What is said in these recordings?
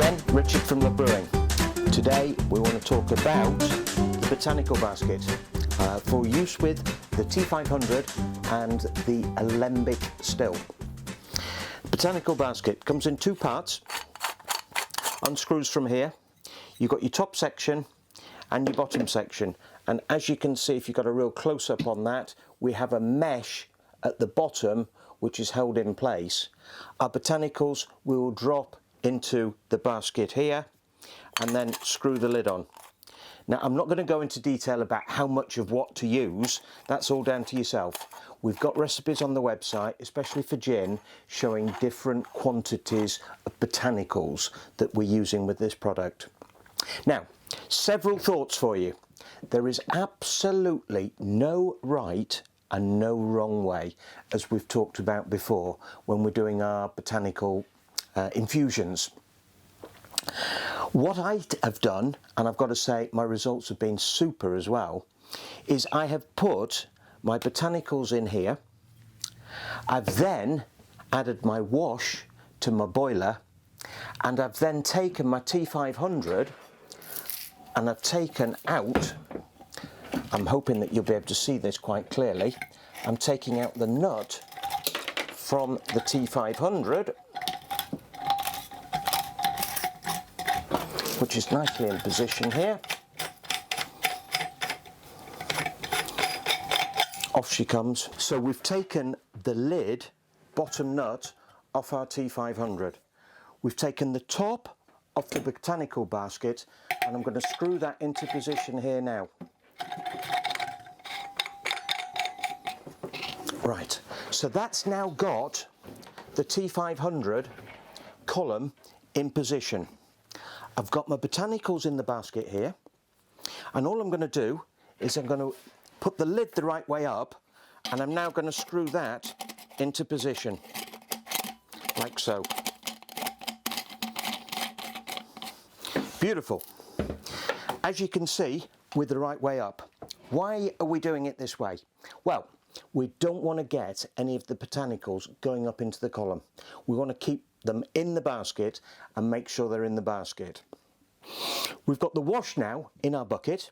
again, Richard from the Brewing. Today we want to talk about the Botanical Basket for use with the T500 and the Alembic still. Botanical Basket comes in two parts, unscrews from here. You've got your top section and your bottom section, and as you can see, if you've got a real close-up on that, we have a mesh at the bottom which is held in place. Our botanicals we will drop into the basket here and then screw the lid on. Now, I'm not going to go into detail about how much of what to use, that's all down to yourself. We've got recipes on the website, especially for gin, showing different quantities of botanicals that we're using with this product. Now, several thoughts for you. There is absolutely no right and no wrong way, as we've talked about before when we're doing our botanical infusions. What I have done, and I've got to say my results have been super as well, is I have put my botanicals in here. I've then added my wash to my boiler, and I've then taken my T500 and I've taken out, I'm hoping that you'll be able to see this quite clearly, I'm taking out the nut from the T500, which is nicely in position here. Off she comes. So we've taken the lid, bottom nut, off our T500. We've taken the top off the botanical basket, and I'm going to screw that into position here now. Right, so that's now got the T500 column in position. I've got my botanicals in the basket here, and all I'm going to do is I'm going to put the lid the right way up, and I'm now going to screw that into position, like so. Beautiful. As you can see, with the right way up. Why are we doing it this way? Well, we don't want to get any of the botanicals going up into the column. We want to keep them in the basket and make sure they're in the basket. We've got the wash now in our bucket.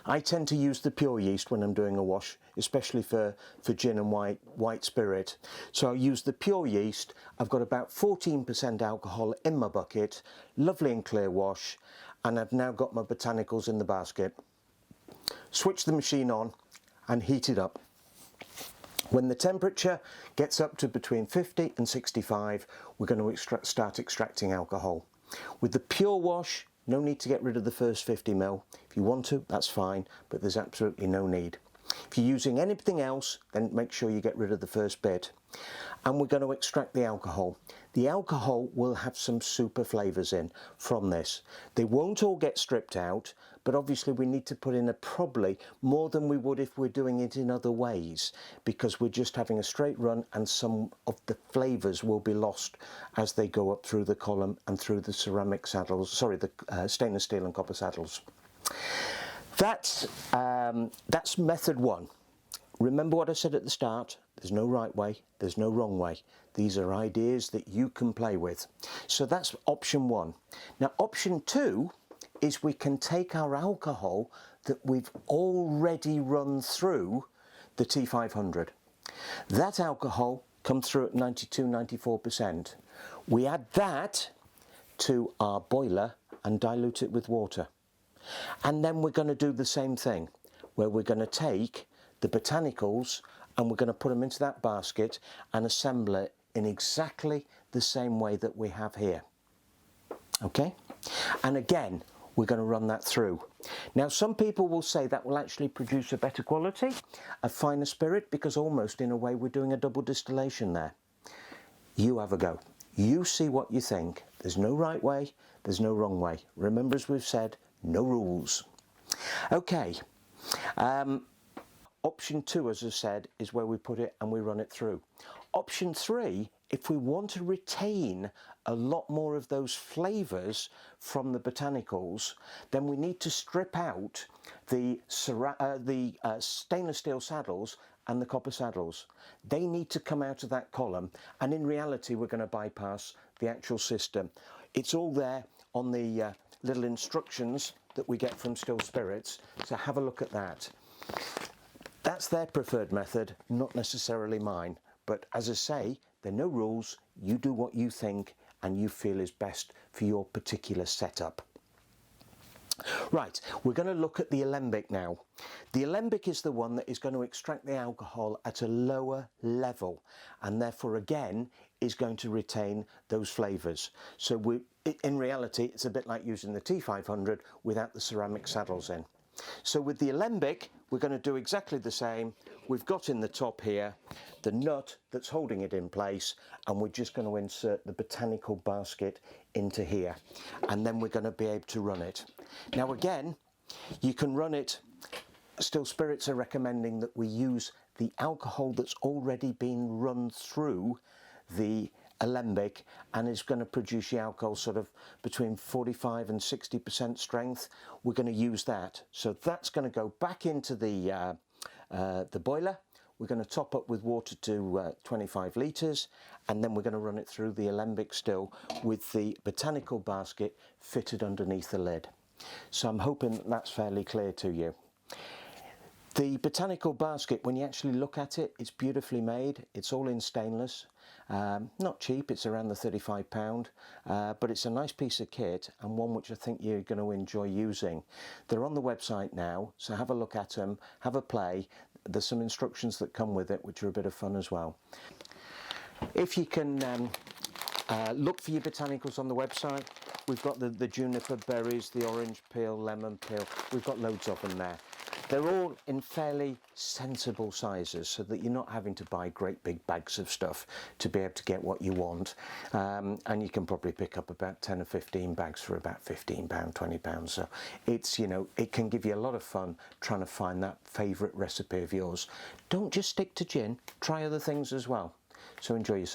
I tend to use the pure yeast when I'm doing a wash, especially for gin and white spirit. So I use the pure yeast. I've got about 14% alcohol in my bucket, lovely and clear wash, and I've now got my botanicals in the basket. Switch the machine on and heat it up. When the temperature gets up to between 50 and 65, we're going to start extracting alcohol. With the pure wash, no need to get rid of the first 50 ml. If you want to, that's fine, but there's absolutely no need. If you're using anything else, then make sure you get rid of the first bit. And we're going to extract the alcohol. The alcohol will have some super flavours in from this. They won't all get stripped out, but obviously we need to put in probably more than we would if we're doing it in other ways, because we're just having a straight run and some of the flavours will be lost as they go up through the column and through the ceramic saddles, sorry, the stainless steel and copper saddles. That's method one. Remember what I said at the start, there's no right way, there's no wrong way. These are ideas that you can play with. So that's option one. Now option two is we can take our alcohol that we've already run through the T500. That alcohol comes through at 92–94%. We add that to our boiler and dilute it with water. And then we're going to do the same thing, where we're going to take the botanicals and we're going to put them into that basket and assemble it in exactly the same way that we have here. Okay? And again, we're going to run that through. Now, some people will say that will actually produce a better quality, a finer spirit, because almost in a way we're doing a double distillation there. You have a go. You see what you think. There's no right way, there's no wrong way. Remember, as we've said, no rules. Okay. Option two, as I said, is where we put it and we run it through. Option three, if we want to retain a lot more of those flavours from the botanicals, then we need to strip out the stainless steel saddles and the copper saddles. They need to come out of that column, and in reality we're going to bypass the actual system. it's all there on the little instructions that we get from Still Spirits, so have a look at that. That's their preferred method, not necessarily mine, but as I say, there are no rules. You do what you think and you feel is best for your particular setup. Right, we're going to look at the alembic now. The alembic is the one that is going to extract the alcohol at a lower level, and therefore again is going to retain those flavours. So in reality, it's a bit like using the T500 without the ceramic saddles in. So with the alembic, we're going to do exactly the same. We've got in the top here the nut that's holding it in place, and we're just going to insert the botanical basket into here, and then we're going to be able to run it. Now again, you can run it. Still Spirits are recommending that we use the alcohol that's already been run through the alembic and is going to produce the alcohol sort of between 45 and 60% strength. We're going to use that. So that's going to go back into the boiler. We're going to top up with water to 25 litres, and then we're going to run it through the alembic still with the botanical basket fitted underneath the lid. So I'm hoping that that's fairly clear to you. The botanical basket, when you actually look at it, it's beautifully made. It's all in stainless. Not cheap, it's around the £35, but it's a nice piece of kit and one which I think you're going to enjoy using. They're on the website now, so have a look at them, have a play. There's some instructions that come with it which are a bit of fun as well. If you can look for your botanicals on the website, we've got the juniper berries, the orange peel, lemon peel, we've got loads of them there. They're all in fairly sensible sizes so that you're not having to buy great big bags of stuff to be able to get what you want. And you can probably pick up about 10 or 15 bags for about £15, £20. So it's, you know, it can give you a lot of fun trying to find that favourite recipe of yours. Don't just stick to gin, try other things as well. So enjoy yourself.